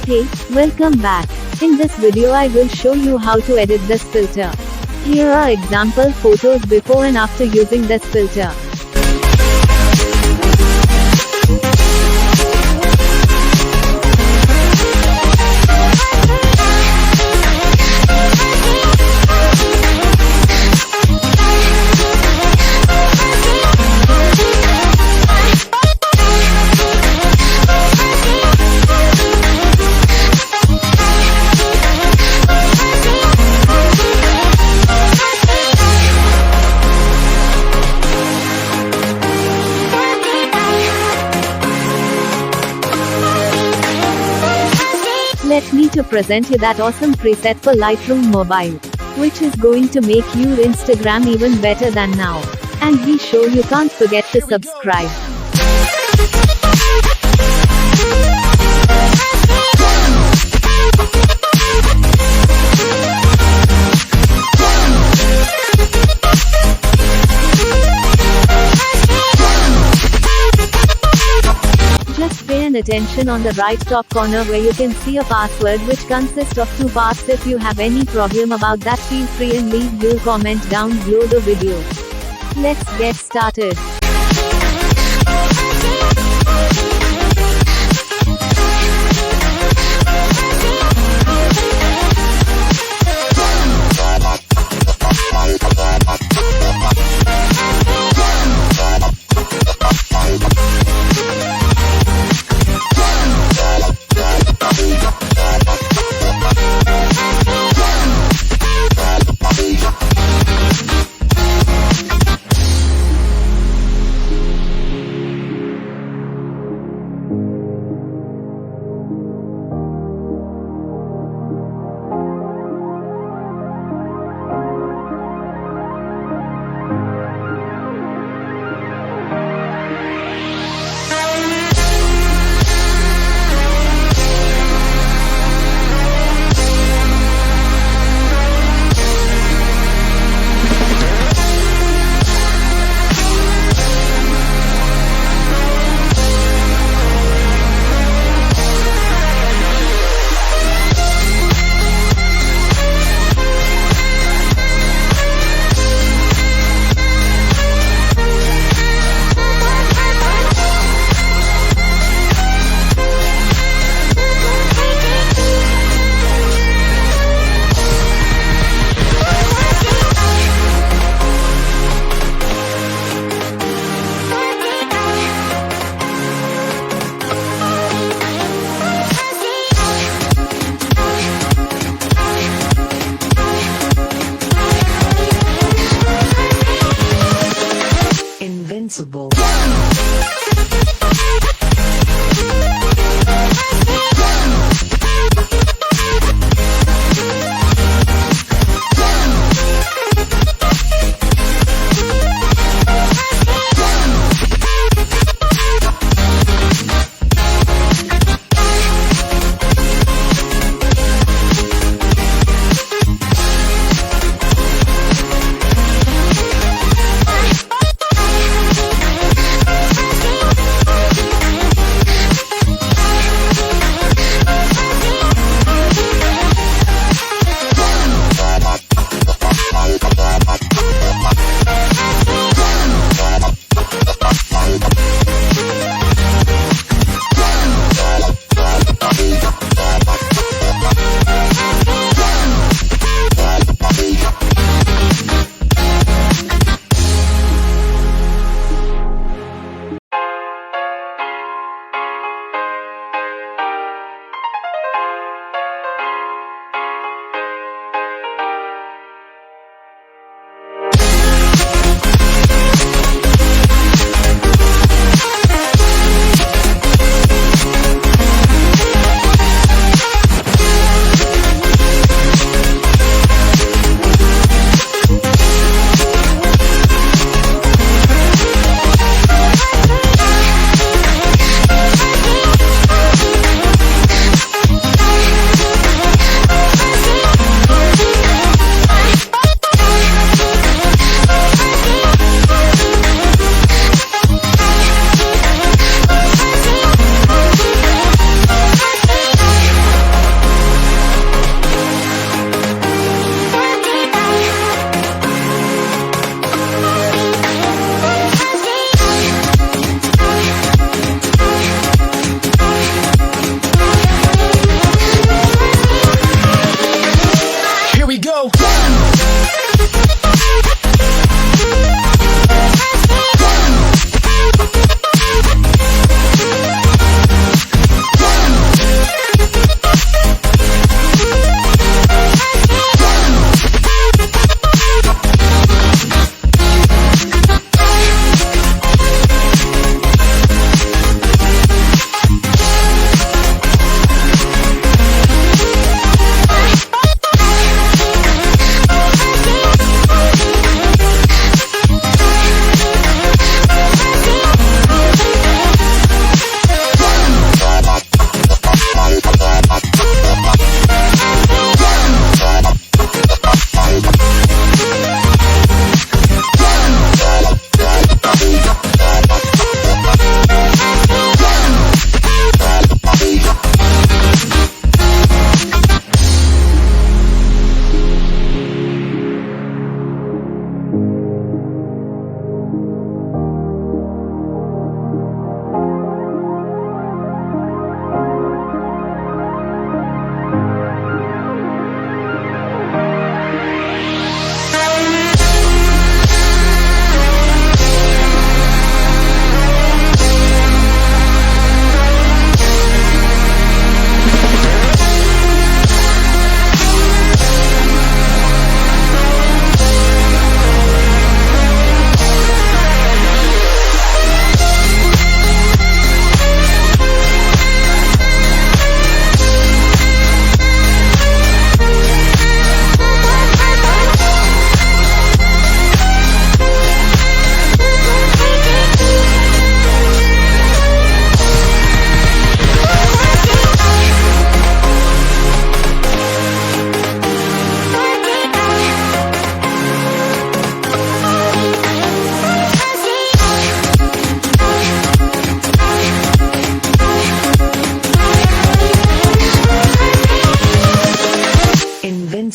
Hey, welcome back. In this video I will show you how to edit this filter. Here are example photos before and after using this filter. Let me to present you that awesome preset for Lightroom Mobile, which is going to make your Instagram even better than now. And be sure you can't forget to subscribe. Just pay attention on the right top corner where you can see a password which consists of 2 parts. If you have any problem about that, feel free and leave your comment down below the video. Let's get started. Invincible.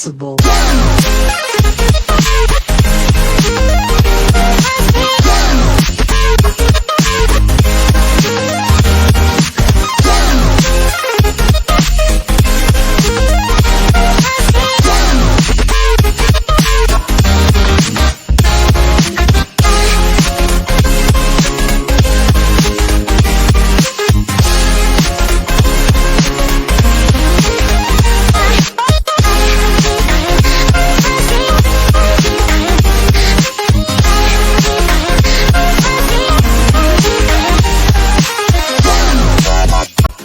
Invincible.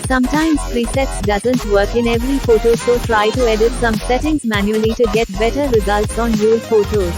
Sometimes presets doesn't work in every photo, so try to edit some settings manually to get better results on your photos.